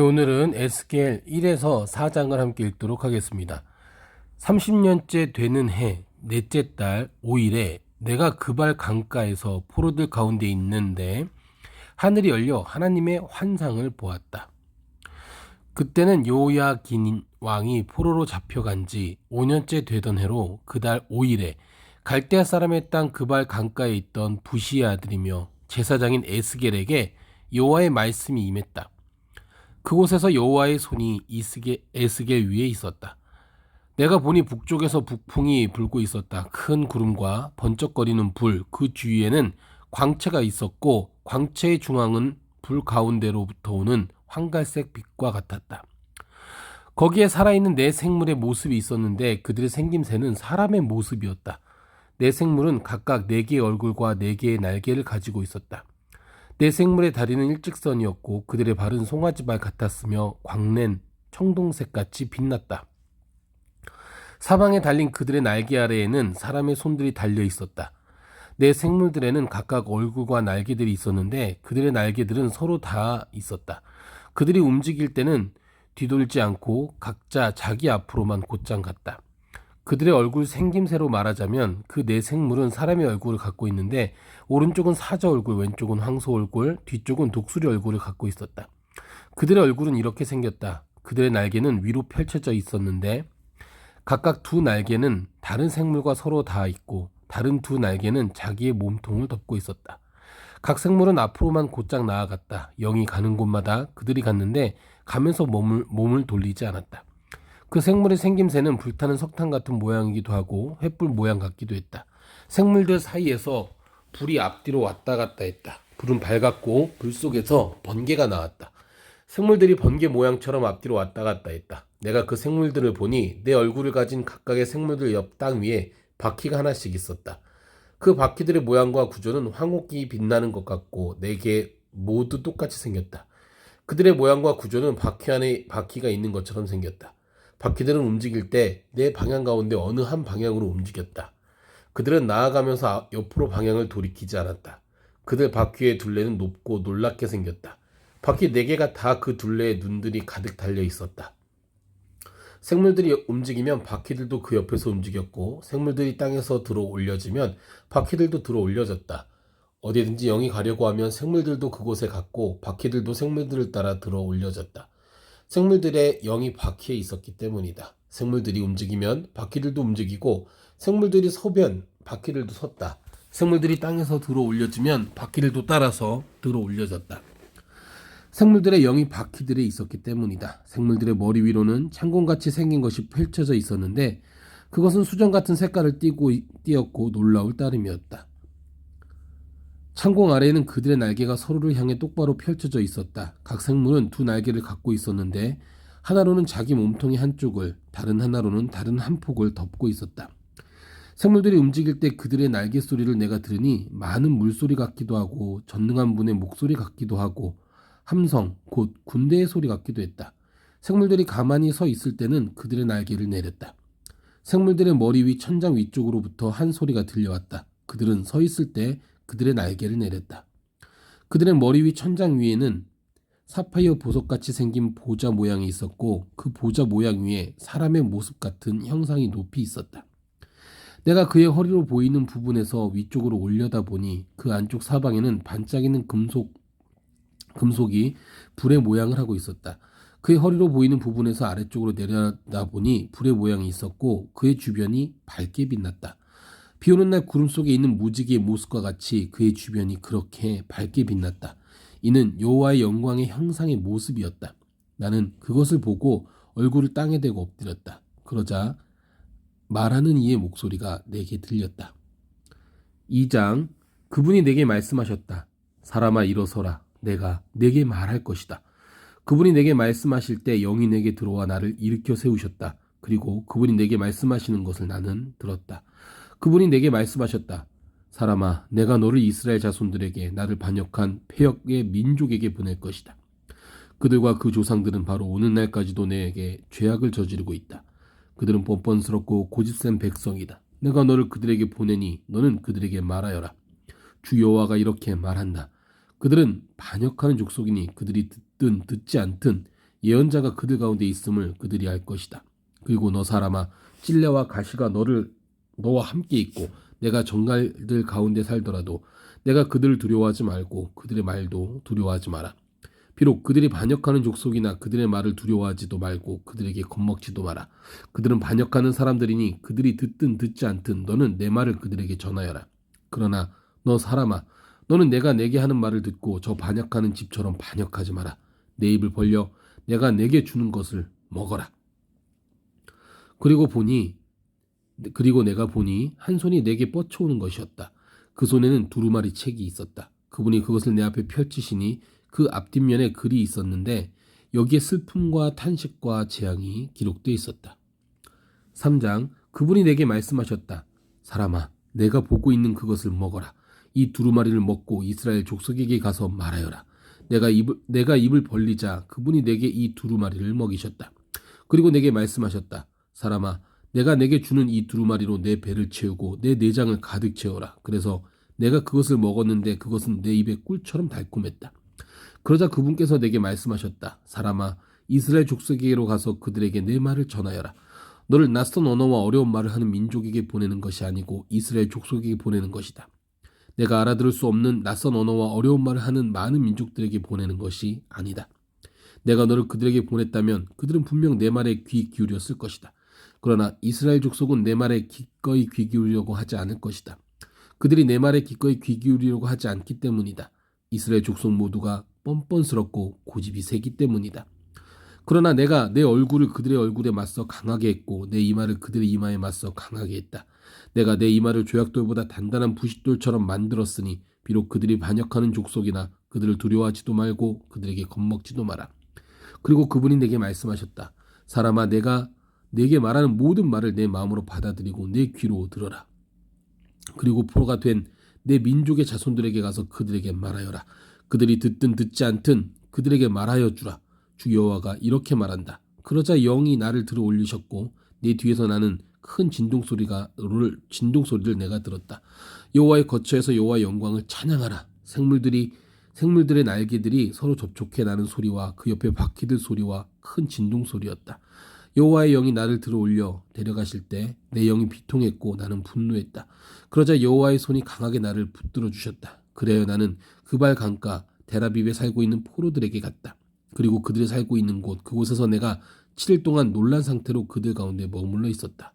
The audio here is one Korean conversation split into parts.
오늘은 에스겔 1에서 4장을 함께 읽도록 하겠습니다. 30년째 되는 해 넷째 달 5일에 내가 그발 강가에서 포로들 가운데 있는데 하늘이 열려 하나님의 환상을 보았다. 그때는 요야긴 왕이 포로로 잡혀간 지 5년째 되던 해로 그달 5일에 갈대아 사람의 땅 그발 강가에 있던 부시의 아들이며 제사장인 에스겔에게 여호와의 말씀이 임했다. 그곳에서 여호와의 손이 에스겔 위에 있었다. 내가 보니 북쪽에서 북풍이 불고 있었다. 큰 구름과 번쩍거리는 불, 그 주위에는 광채가 있었고 광채의 중앙은 불 가운데로부터 오는 황갈색 빛과 같았다. 거기에 살아있는 네 생물의 모습이 있었는데 그들의 생김새는 사람의 모습이었다. 네 생물은 각각 네 개의 얼굴과 네 개의 날개를 가지고 있었다. 네 생물의 다리는 일직선이었고 그들의 발은 송아지발 같았으며 광낸 청동색같이 빛났다. 사방에 달린 그들의 날개 아래에는 사람의 손들이 달려 있었다. 네 생물들에는 각각 얼굴과 날개들이 있었는데 그들의 날개들은 서로 다 있었다. 그들이 움직일 때는 뒤돌지 않고 각자 자기 앞으로만 곧장 갔다. 그들의 얼굴 생김새로 말하자면 그 네 생물은 사람의 얼굴을 갖고 있는데 오른쪽은 사자 얼굴, 왼쪽은 황소 얼굴, 뒤쪽은 독수리 얼굴을 갖고 있었다. 그들의 얼굴은 이렇게 생겼다. 그들의 날개는 위로 펼쳐져 있었는데 각각 두 날개는 다른 생물과 서로 닿아 있고 다른 두 날개는 자기의 몸통을 덮고 있었다. 각 생물은 앞으로만 곧장 나아갔다. 영이 가는 곳마다 그들이 갔는데 가면서 몸을 돌리지 않았다. 그 생물의 생김새는 불타는 석탄 같은 모양이기도 하고 횃불 모양 같기도 했다. 생물들 사이에서 불이 앞뒤로 왔다 갔다 했다. 불은 밝았고 불 속에서 번개가 나왔다. 생물들이 번개 모양처럼 앞뒤로 왔다 갔다 했다. 내가 그 생물들을 보니 내 얼굴을 가진 각각의 생물들 옆 땅 위에 바퀴가 하나씩 있었다. 그 바퀴들의 모양과 구조는 황옥이 빛나는 것 같고 네 개 모두 똑같이 생겼다. 그들의 모양과 구조는 바퀴 안에 바퀴가 있는 것처럼 생겼다. 바퀴들은 움직일 때 내 방향 가운데 어느 한 방향으로 움직였다. 그들은 나아가면서 옆으로 방향을 돌이키지 않았다. 그들 바퀴의 둘레는 높고 놀랍게 생겼다. 바퀴 네 개가 다 그 둘레에 눈들이 가득 달려 있었다. 생물들이 움직이면 바퀴들도 그 옆에서 움직였고 생물들이 땅에서 들어 올려지면 바퀴들도 들어 올려졌다. 어디든지 영이 가려고 하면 생물들도 그곳에 갔고 바퀴들도 생물들을 따라 들어 올려졌다. 생물들의 영이 바퀴에 있었기 때문이다. 생물들이 움직이면 바퀴들도 움직이고 생물들이 서면 바퀴들도 섰다. 생물들이 땅에서 들어 올려지면 바퀴들도 따라서 들어 올려졌다. 생물들의 영이 바퀴들에 있었기 때문이다. 생물들의 머리 위로는 창공같이 생긴 것이 펼쳐져 있었는데 그것은 수정 같은 색깔을 띠었고 놀라울 따름이었다. 창공 아래에는 그들의 날개가 서로를 향해 똑바로 펼쳐져 있었다. 각 생물은 두 날개를 갖고 있었는데 하나로는 자기 몸통의 한쪽을, 다른 하나로는 다른 한 폭을 덮고 있었다. 생물들이 움직일 때 그들의 날개 소리를 내가 들으니 많은 물소리 같기도 하고 전능한 분의 목소리 같기도 하고 함성, 곧 군대의 소리 같기도 했다. 생물들이 가만히 서 있을 때는 그들의 날개를 내렸다. 생물들의 머리 위 천장 위쪽으로부터 한 소리가 들려왔다. 그들은 서 있을 때 그들의 날개를 내렸다. 그들의 머리 위 천장 위에는 사파이어 보석같이 생긴 보좌 모양이 있었고 그 보좌 모양 위에 사람의 모습 같은 형상이 높이 있었다. 내가 그의 허리로 보이는 부분에서 위쪽으로 올려다보니 그 안쪽 사방에는 반짝이는 금속이 불의 모양을 하고 있었다. 그의 허리로 보이는 부분에서 아래쪽으로 내려다보니 불의 모양이 있었고 그의 주변이 밝게 빛났다. 비오는 날 구름 속에 있는 무지개의 모습과 같이 그의 주변이 그렇게 밝게 빛났다. 이는 여호와의 영광의 형상의 모습이었다. 나는 그것을 보고 얼굴을 땅에 대고 엎드렸다. 그러자 말하는 이의 목소리가 내게 들렸다. 2장. 그분이 내게 말씀하셨다. 사람아 일어서라. 내가 내게 말할 것이다. 그분이 내게 말씀하실 때 영이 내게 들어와 나를 일으켜 세우셨다. 그리고 그분이 내게 말씀하시는 것을 나는 들었다. 그분이 내게 말씀하셨다. 사람아, 내가 너를 이스라엘 자손들에게 나를 반역한 패역의 민족에게 보낼 것이다. 그들과 그 조상들은 바로 오는 날까지도 내게 죄악을 저지르고 있다. 그들은 뻔뻔스럽고 고집센 백성이다. 내가 너를 그들에게 보내니 너는 그들에게 말하여라. 주 여호와가 이렇게 말한다. 그들은 반역하는 족속이니 그들이 듣든 듣지 않든 예언자가 그들 가운데 있음을 그들이 알 것이다. 그리고 너 사람아, 찔레와 가시가 너와 함께 있고 내가 정갈들 가운데 살더라도 내가 그들을 두려워하지 말고 그들의 말도 두려워하지 마라. 비록 그들이 반역하는 족속이나 그들의 말을 두려워하지도 말고 그들에게 겁먹지도 마라. 그들은 반역하는 사람들이니 그들이 듣든 듣지 않든 너는 내 말을 그들에게 전하여라. 그러나 너 사람아, 너는 내가 내게 하는 말을 듣고 저 반역하는 집처럼 반역하지 마라. 내 입을 벌려 내가 내게 주는 것을 먹어라. 그리고 내가 보니 한 손이 내게 뻗쳐오는 것이었다. 그 손에는 두루마리 책이 있었다. 그분이 그것을 내 앞에 펼치시니 그 앞뒷면에 글이 있었는데 여기에 슬픔과 탄식과 재앙이 기록되어 있었다. 3장. 그분이 내게 말씀하셨다. 사람아, 내가 보고 있는 그것을 먹어라. 이 두루마리를 먹고 이스라엘 족속에게 가서 말하여라. 내가 입을 벌리자 그분이 내게 이 두루마리를 먹이셨다. 그리고 내게 말씀하셨다. 사람아, 내가 내게 주는 이 두루마리로 내 배를 채우고 내 내장을 가득 채워라. 그래서 내가 그것을 먹었는데 그것은 내 입에 꿀처럼 달콤했다. 그러자 그분께서 내게 말씀하셨다. 사람아, 이스라엘 족속에게로 가서 그들에게 내 말을 전하여라. 너를 낯선 언어와 어려운 말을 하는 민족에게 보내는 것이 아니고 이스라엘 족속에게 보내는 것이다. 내가 알아들을 수 없는 낯선 언어와 어려운 말을 하는 많은 민족들에게 보내는 것이 아니다. 내가 너를 그들에게 보냈다면 그들은 분명 내 말에 귀 기울였을 것이다. 그러나 이스라엘 족속은 내 말에 기꺼이 귀 기울이려고 하지 않을 것이다. 그들이 내 말에 기꺼이 귀 기울이려고 하지 않기 때문이다. 이스라엘 족속 모두가 뻔뻔스럽고 고집이 세기 때문이다. 그러나 내가 내 얼굴을 그들의 얼굴에 맞서 강하게 했고 내 이마를 그들의 이마에 맞서 강하게 했다. 내가 내 이마를 조약돌보다 단단한 부싯돌처럼 만들었으니 비록 그들이 반역하는 족속이나 그들을 두려워하지도 말고 그들에게 겁먹지도 마라. 그리고 그분이 내게 말씀하셨다. 사람아, 내가 내게 말하는 모든 말을 내 마음으로 받아들이고 내 귀로 들어라. 그리고 포로가 된 내 민족의 자손들에게 가서 그들에게 말하여라. 그들이 듣든 듣지 않든 그들에게 말하여 주라. 주 여호와가 이렇게 말한다. 그러자 영이 나를 들어 올리셨고 내 뒤에서 나는 큰 진동소리를 내가 들었다. 여호와의 거처에서 여호와의 영광을 찬양하라. 생물들의 날개들이 서로 접촉해 나는 소리와 그 옆에 바퀴들 소리와 큰 진동소리였다. 여호와의 영이 나를 들어 올려 데려가실 때 내 영이 비통했고 나는 분노했다. 그러자 여호와의 손이 강하게 나를 붙들어 주셨다. 그래야 나는 그발 강가 데라빕에 살고 있는 포로들에게 갔다. 그리고 그들이 살고 있는 그곳에서 내가 7일 동안 놀란 상태로 그들 가운데 머물러 있었다.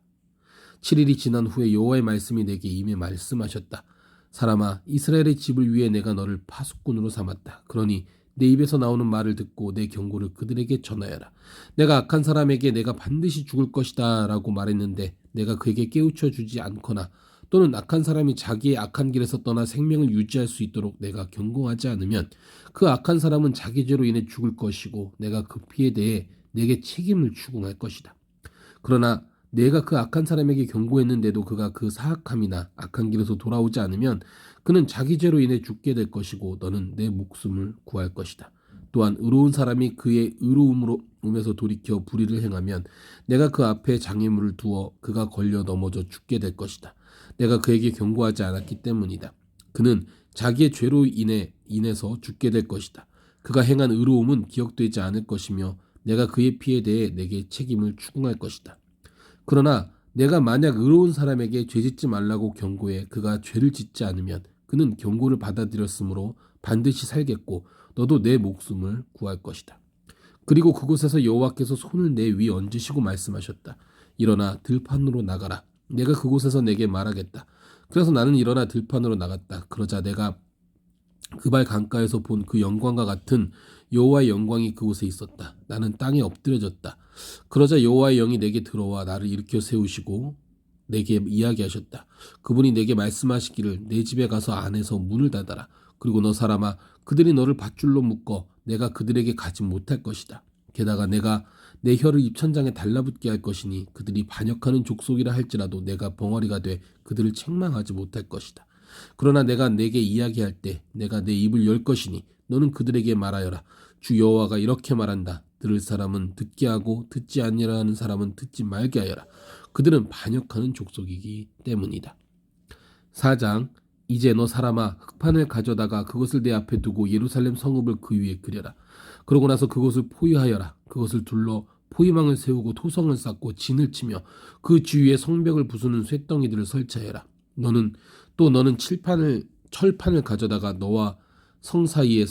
7일이 지난 후에 여호와의 말씀이 내게 임해 말씀하셨다. 사람아, 이스라엘의 집을 위해 내가 너를 파수꾼으로 삼았다. 그러니 내 입에서 나오는 말을 듣고 내 경고를 그들에게 전하여라. 내가 악한 사람에게 내가 반드시 죽을 것이다 라고 말했는데 내가 그에게 깨우쳐 주지 않거나 또는 악한 사람이 자기의 악한 길에서 떠나 생명을 유지할 수 있도록 내가 경고하지 않으면 그 악한 사람은 자기 죄로 인해 죽을 것이고 내가 그 피에 대해 내게 책임을 추궁할 것이다. 그러나 내가 그 악한 사람에게 경고했는데도 그가 그 사악함이나 악한 길에서 돌아오지 않으면 그는 자기 죄로 인해 죽게 될 것이고 너는 내 목숨을 구할 것이다. 또한 의로운 사람이 그의 의로움에서 돌이켜 불의를 행하면 내가 그 앞에 장애물을 두어 그가 걸려 넘어져 죽게 될 것이다. 내가 그에게 경고하지 않았기 때문이다. 그는 자기의 죄로 인해서 죽게 될 것이다. 그가 행한 의로움은 기억되지 않을 것이며 내가 그의 피에 대해 내게 책임을 추궁할 것이다. 그러나 내가 만약 의로운 사람에게 죄짓지 말라고 경고해 그가 죄를 짓지 않으면 그는 경고를 받아들였으므로 반드시 살겠고 너도 내 목숨을 구할 것이다. 그리고 그곳에서 여호와께서 손을 내 위에 얹으시고 말씀하셨다. 일어나 들판으로 나가라. 내가 그곳에서 내게 말하겠다. 그래서 나는 일어나 들판으로 나갔다. 그러자 내가 그발 강가에서 본 그 영광과 같은 여호와의 영광이 그곳에 있었다. 나는 땅에 엎드려졌다. 그러자 여호와의 영이 내게 들어와 나를 일으켜 세우시고 내게 이야기하셨다. 그분이 내게 말씀하시기를 내 집에 가서 안에서 문을 닫아라. 그리고 너 사람아, 그들이 너를 밧줄로 묶어 내가 그들에게 가지 못할 것이다. 게다가 내가 내 혀를 입천장에 달라붙게 할 것이니 그들이 반역하는 족속이라 할지라도 내가 벙어리가 돼 그들을 책망하지 못할 것이다. 그러나 내가 내게 이야기할 때 내가 내 입을 열 것이니 너는 그들에게 말하여라. 주 여호와가 이렇게 말한다. 들을 사람은 듣게 하고 듣지 아니라 하는 사람은 듣지 말게 하여라. 그들은 반역하는 족속이기 때문이다. 4장. 이제 너 사람아, 흑판을 가져다가 그것을 내 앞에 두고 예루살렘 성읍을 그 위에 그려라. 그러고 나서 그것을 포위하여라. 그것을 둘러 포위망을 세우고 토성을 쌓고 진을 치며 그 주위에 성벽을 부수는 쇠덩이들을 설치하여라. 너는 철판을 가져다가 너와 성 사이에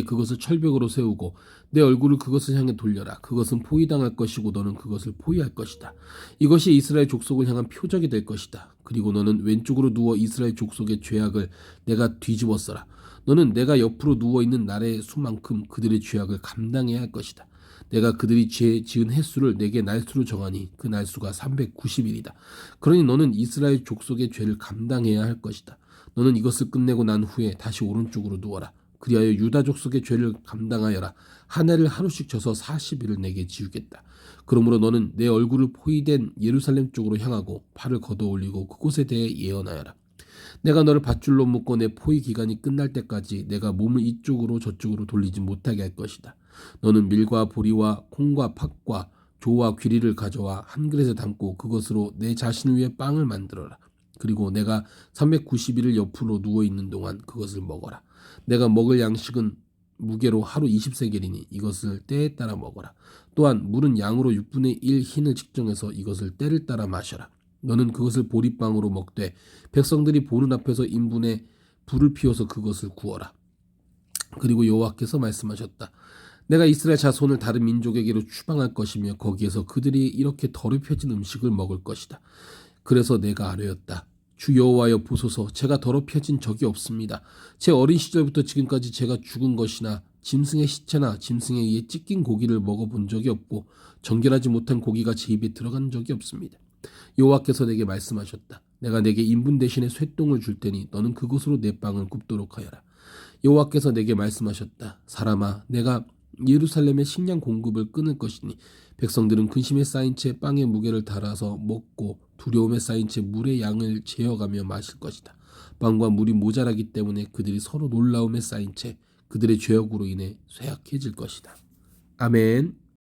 그것을 철벽으로 세우고 내 얼굴을 그것을 향해 돌려라. 그것은 포위당할 것이고 너는 그것을 포위할 것이다. 이것이 이스라엘 족속을 향한 표적이 될 것이다. 그리고 너는 왼쪽으로 누워 이스라엘 족속의 죄악을 내가 뒤집어 써라. 너는 내가 옆으로 누워있는 날의 수만큼 그들의 죄악을 감당해야 할 것이다. 내가 그들이 죄 지은 횟수를 내게 날수로 정하니 그 날수가 390일이다. 그러니 너는 이스라엘 족속의 죄를 감당해야 할 것이다. 너는 이것을 끝내고 난 후에 다시 오른쪽으로 누워라. 그리하여 유다 족속의 죄를 감당하여라. 한 해를 하루씩 져서 40일을 내게 지우겠다. 그러므로 너는 내 얼굴을 포위된 예루살렘 쪽으로 향하고 팔을 걷어 올리고 그곳에 대해 예언하여라. 내가 너를 밧줄로 묶고 내 포위 기간이 끝날 때까지 내가 몸을 이쪽으로 저쪽으로 돌리지 못하게 할 것이다. 너는 밀과 보리와 콩과 팥과 조와 귀리를 가져와 한 그릇에 담고 그것으로 내 자신 위에 빵을 만들어라. 그리고 내가 390일을 옆으로 누워있는 동안 그것을 먹어라. 내가 먹을 양식은 무게로 하루 20세겔이니 이것을 때에 따라 먹어라. 또한 물은 양으로 6분의 1 흰을 측정해서 이것을 때를 따라 마셔라. 너는 그것을 보리빵으로 먹되 백성들이 보는 앞에서 인분에 불을 피워서 그것을 구워라. 그리고 여호와께서 말씀하셨다. 내가 이스라엘 자손을 다른 민족에게로 추방할 것이며 거기에서 그들이 이렇게 더럽혀진 음식을 먹을 것이다. 그래서 내가 아뢰었다. 주 여호와여 보소서, 제가 더럽혀진 적이 없습니다. 제 어린 시절부터 지금까지 제가 죽은 것이나 짐승의 시체나 짐승에 의해 찢긴 고기를 먹어본 적이 없고 정결하지 못한 고기가 제 입에 들어간 적이 없습니다. 여호와께서 내게 말씀하셨다. 내가 내게 인분 대신에 쇠똥을 줄 테니 너는 그곳으로 내 빵을 굽도록 하여라. 여호와께서 내게 말씀하셨다. 사람아, 내가 예루살렘의 식량 공급을 끊을 것이니 백성들은 근심에 쌓인 채 빵의 무게를 달아서 먹고 두려움에 쌓인 채 물의 양을 재어가며 마실 것이다. 빵과 물이 모자라기 때문에 그들이 서로 놀라움에 쌓인 채 그들의 죄악으로 인해 쇠약해질 것이다. 아멘.